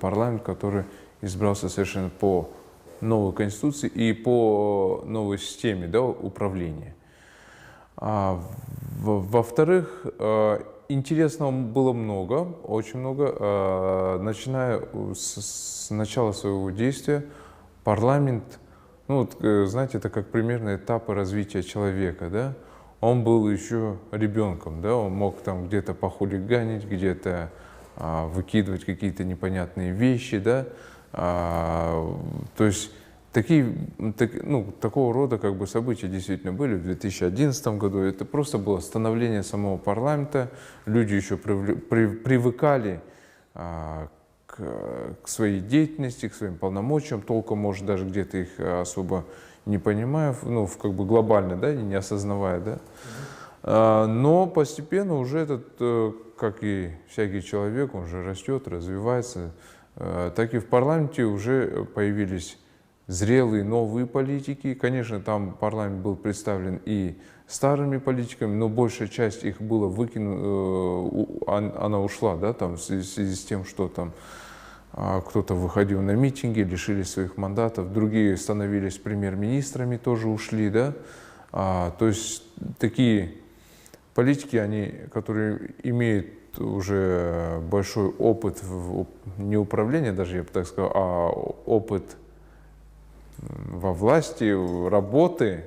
парламент, который избрался совершенно по новой конституции и по новой системе, да, управления. Во-вторых, интересного было много, очень много. Начиная с начала своего действия, парламент, ну, вот, знаете, это как примерно этапы развития человека, да? Он был еще ребенком, да? Он мог там где-то похулиганить, где-то выкидывать какие-то непонятные вещи, да? То есть такого рода как бы события действительно были в 2011 году. Это просто было становление самого парламента. Люди еще привыкали к своей деятельности, к своим полномочиям, толком, может, даже где-то их особо не понимая, ну, как бы глобально, да, и не осознавая, да. Но постепенно уже этот, как и всякий человек, он же растет, развивается. Так и в парламенте уже появились зрелые новые политики. Конечно, там парламент был представлен и старыми политиками, но большая часть их была выкинута, она ушла, да, там, в связи с тем, что там кто-то выходил на митинги, лишились своих мандатов, другие становились премьер-министрами, тоже ушли, да. То есть такие политики, они, которые имеют уже большой опыт не управления, даже я бы так сказал, а опыт во власти, работы,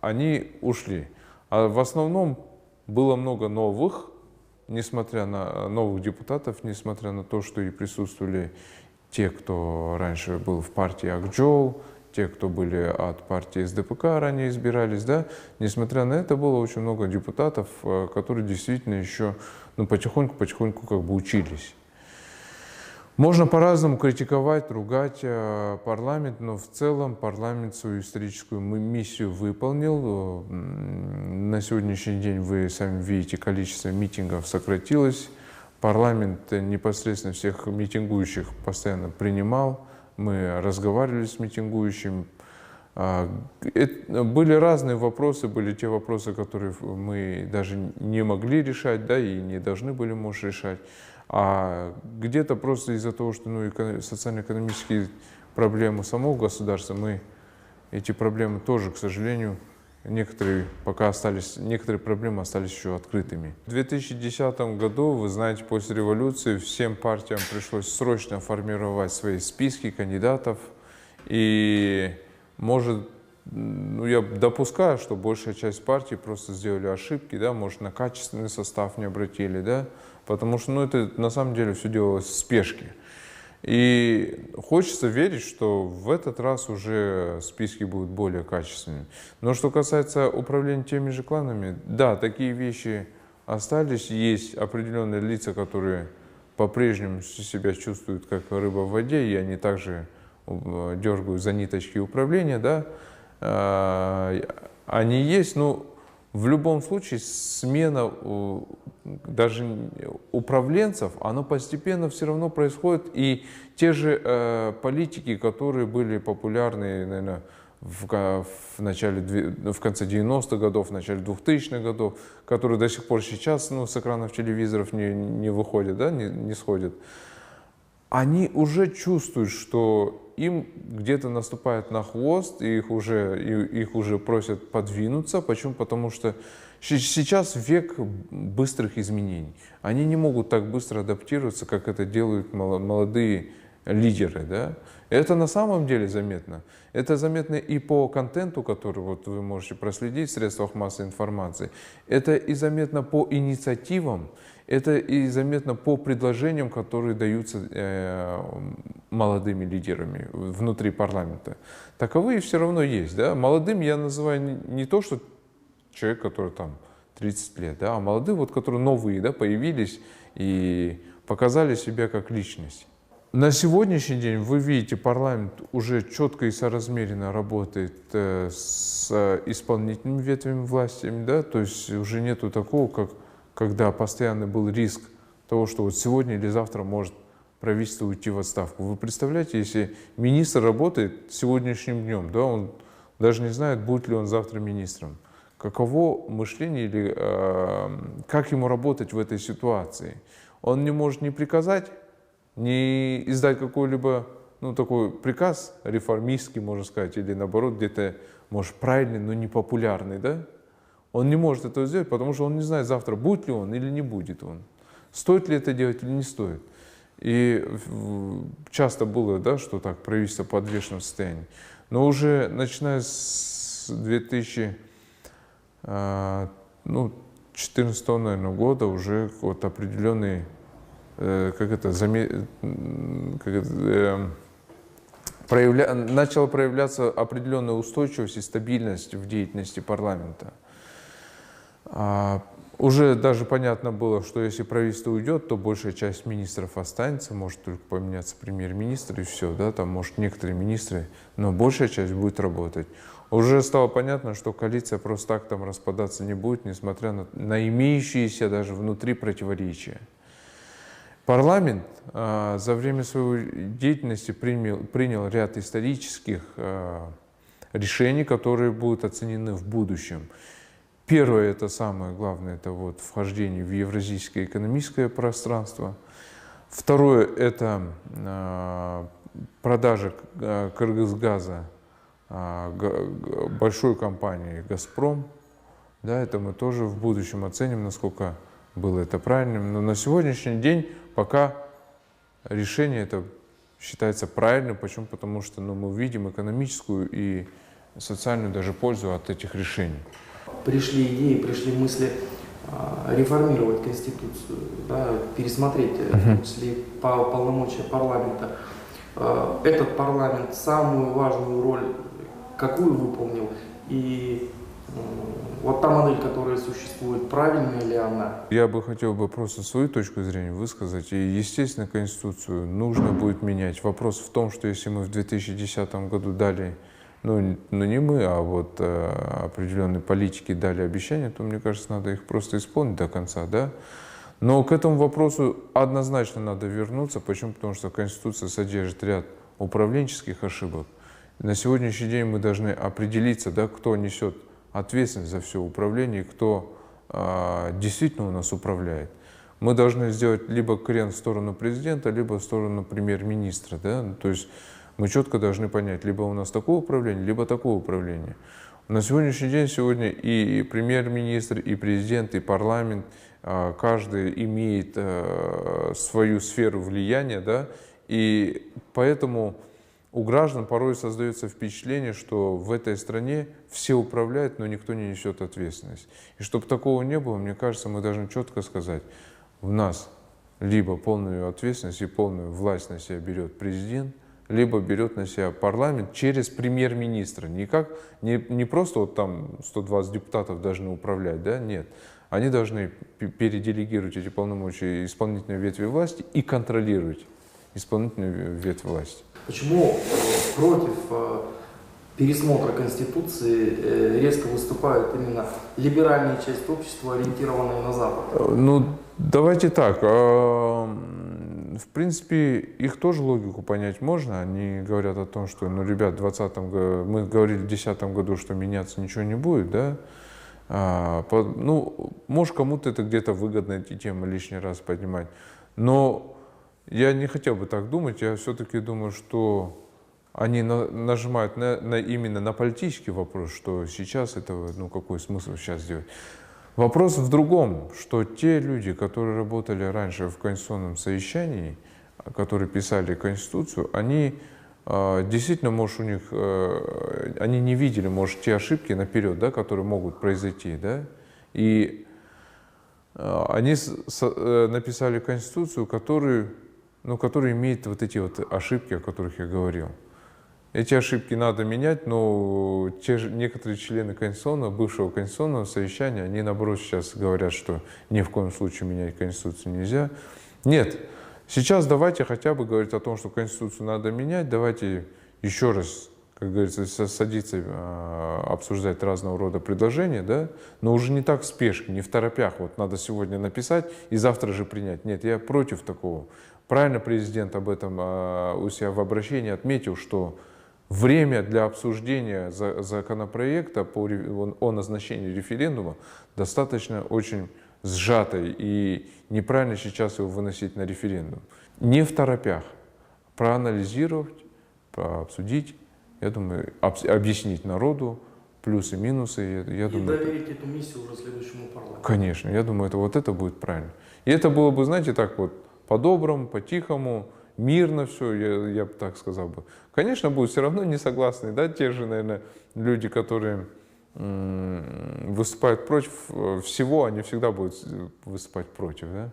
они ушли. А в основном было много новых, несмотря на новых депутатов, несмотря на то, что и присутствовали те, кто раньше был в партии Акджол, те, кто были от партии СДПК, ранее избирались, да, несмотря на это было очень много депутатов, которые действительно еще, ну, потихоньку как бы учились. Можно по-разному критиковать, ругать парламент, но в целом парламент свою историческую миссию выполнил. На сегодняшний день вы сами видите, количество митингов сократилось. Парламент непосредственно всех митингующих постоянно принимал. Мы разговаривали с митингующими. Были разные вопросы, были те вопросы, которые мы даже не могли решать, да, и не должны были, может, решать. А где-то просто из-за того, что, ну, социально-экономические проблемы самого государства, мы эти проблемы тоже, к сожалению, некоторые проблемы остались еще открытыми. В 2010 году, вы знаете, после революции всем партиям пришлось срочно формировать свои списки кандидатов. И, может, ну, я допускаю, что большая часть партий просто сделали ошибки, да, может, на качественный состав не обратили, да, потому что, ну, это на самом деле все делалось в спешке. И хочется верить, что в этот раз уже списки будут более качественными. Но что касается управления теми же кланами, да, такие вещи остались. Есть определенные лица, которые по-прежнему себя чувствуют как рыба в воде, и они также дергают за ниточки управления, да. Они есть, но в любом случае смена даже управленцев, она постепенно все равно происходит. И те же политики, которые были популярны, наверное, в конце 90-х годов, в начале 2000-х годов, которые до сих пор сейчас, ну, с экранов телевизоров не выходят, да, не сходят, они уже чувствуют, что им где-то наступает на хвост, и их уже просят подвинуться. Почему? Потому что сейчас век быстрых изменений. Они не могут так быстро адаптироваться, как это делают молодые лидеры. Да? Это на самом деле заметно. Это заметно и по контенту, который вот вы можете проследить в средствах массовой информации. Это и заметно по инициативам. Это и заметно по предложениям, которые даются молодыми лидерами внутри парламента. Таковые все равно есть. Да? Молодым я называю не то, что человек, который там 30 лет, да, а молодые, вот, которые новые, да, появились и показали себя как личность. На сегодняшний день вы видите, парламент уже четко и соразмеренно работает с исполнительными ветвями власти, да? То есть уже нету такого, когда постоянно был риск того, что вот сегодня или завтра может правительство уйти в отставку. Вы представляете, если министр работает сегодняшним днем, да, он даже не знает, будет ли он завтра министром. Каково мышление или как ему работать в этой ситуации? Он не может не приказать не издать какой-либо, ну, такой приказ реформистский, можно сказать, или наоборот, где-то, может, правильный, но не популярный, да? Он не может этого сделать, потому что он не знает завтра, будет ли он или не будет он. Стоит ли это делать или не стоит. И часто было, да, что так правительство в подвешенном состоянии. Но уже начиная с 2014, наверное, года уже вот определенный, начала проявляться определенная устойчивость и стабильность в деятельности парламента. Уже даже понятно было, что если правительство уйдет, то большая часть министров останется, может только поменяться премьер-министр и все, да, там может некоторые министры, но большая часть будет работать. Уже стало понятно, что коалиция просто так там распадаться не будет, несмотря на имеющиеся даже внутри противоречия. Парламент за время своей деятельности принял ряд исторических решений, которые будут оценены в будущем. Первое, это самое главное, это вот вхождение в евразийское экономическое пространство. Второе, это продажа Кыргызгаза большой компании «Газпром». Да, это мы тоже в будущем оценим, насколько было это правильным. Но на сегодняшний день пока решение это считается правильным. Почему? Потому что мы видим экономическую и социальную даже пользу от этих решений. Пришли идеи, пришли мысли реформировать Конституцию, да, пересмотреть, в том числе полномочия парламента. Этот парламент самую важную роль какую выполнил? И вот та модель, которая существует, правильная ли она? Я бы хотел просто свою точку зрения высказать. И, естественно, Конституцию нужно будет менять. Вопрос в том, что если мы в 2010 году дали, ну не мы, а вот определенные политики дали обещания, то, мне кажется, надо их просто исполнить до конца, да? Но к этому вопросу однозначно надо вернуться. Почему? Потому что Конституция содержит ряд управленческих ошибок. На сегодняшний день мы должны определиться, да, кто несет ответственность за все управление, кто действительно у нас управляет. Мы должны сделать либо крен в сторону президента, либо в сторону премьер-министра, да? То есть мы четко должны понять, либо у нас такое управление, либо такое управление. На сегодняшний день и премьер-министр, и президент, и парламент, каждый имеет свою сферу влияния, да? И поэтому у граждан порой создается впечатление, что в этой стране все управляют, но никто не несет ответственность. И чтобы такого не было, мне кажется, мы должны четко сказать, у нас либо полную ответственность и полную власть на себя берет президент, либо берет на себя парламент через премьер-министра. Не просто вот там 120 депутатов должны управлять, да, нет. Они должны переделегировать эти полномочия исполнительной ветви власти и контролировать исполнительную ветвь власти. Почему против пересмотра Конституции резко выступают именно либеральная часть общества, ориентированная на Запад? Ну, давайте так. В принципе, их тоже логику понять можно. Они говорят о том, что, ребят, мы говорили в 2010 году, что меняться ничего не будет, да? Может, кому-то это где-то выгодно, эти темы лишний раз поднимать. Но я не хотел бы так думать. Я все-таки думаю, что они нажимают именно на политический вопрос, что сейчас этого, какой смысл сейчас делать. Вопрос в другом, что те люди, которые работали раньше в конституционном совещании, которые писали Конституцию, они действительно, может, у них, они не видели, может, те ошибки наперед, да, которые могут произойти, да, и они написали Конституцию, которая имеет вот эти вот ошибки, о которых я говорил. Эти ошибки надо менять, но некоторые члены бывшего конституционного совещания, они наоборот сейчас говорят, что ни в коем случае менять Конституцию нельзя. Нет, сейчас давайте хотя бы говорить о том, что Конституцию надо менять, давайте еще раз, как говорится, садиться, обсуждать разного рода предложения, да, но уже не так в спешке, не в торопях, вот надо сегодня написать и завтра же принять. Нет, я против такого. Правильно президент об этом у себя в обращении отметил, что время для обсуждения законопроекта о назначении референдума достаточно очень сжатой, и неправильно сейчас его выносить на референдум. Не в торопях, проанализировать, обсудить, я думаю, объяснить народу плюсы, минусы. Я думаю, доверить эту миссию уже следующему парламенту. Конечно, я думаю, вот это будет правильно. И это было бы, знаете, так вот, по-доброму, по-тихому, мирно все, я бы так сказал бы. Конечно, будут все равно несогласные, да, те же, наверное, люди, которые выступают против всего, они всегда будут выступать против, да.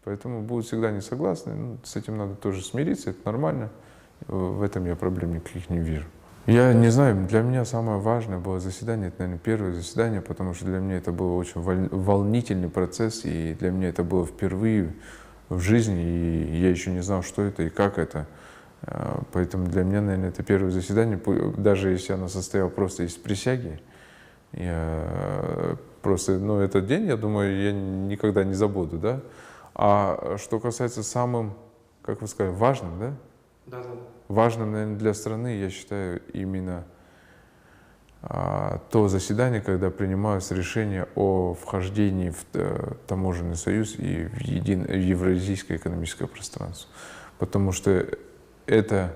Поэтому будут всегда не согласны, ну, с этим надо тоже смириться, это нормально. В этом я проблем никаких не вижу. Я не знаю, для меня самое важное было заседание, это, наверное, первое заседание, потому что для меня это был очень волнительный процесс, и для меня это было впервые в жизни, и я еще не знал, что это и как это. Поэтому для меня, наверное, это первое заседание, даже если оно состояло просто из присяги, я просто, ну, этот день, я думаю, я никогда не забуду, да. А что касается самым, как вы сказали, важным, да? Да. Важным, наверное, для страны, я считаю, именно то заседание, когда принимаются решения о вхождении в таможенный союз и в евразийское экономическое пространство. Потому что это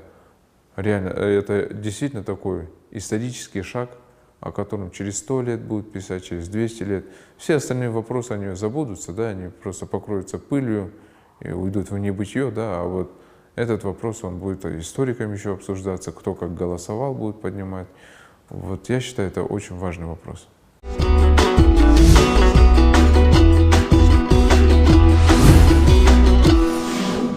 реально, это действительно такой исторический шаг, о котором через 100 лет будут писать, через 200 лет. Все остальные вопросы, они забудутся, да, они просто покроются пылью и уйдут в небытие, да, а вот этот вопрос, он будет историками еще обсуждаться, кто как голосовал, будет поднимать. Вот я считаю, это очень важный вопрос.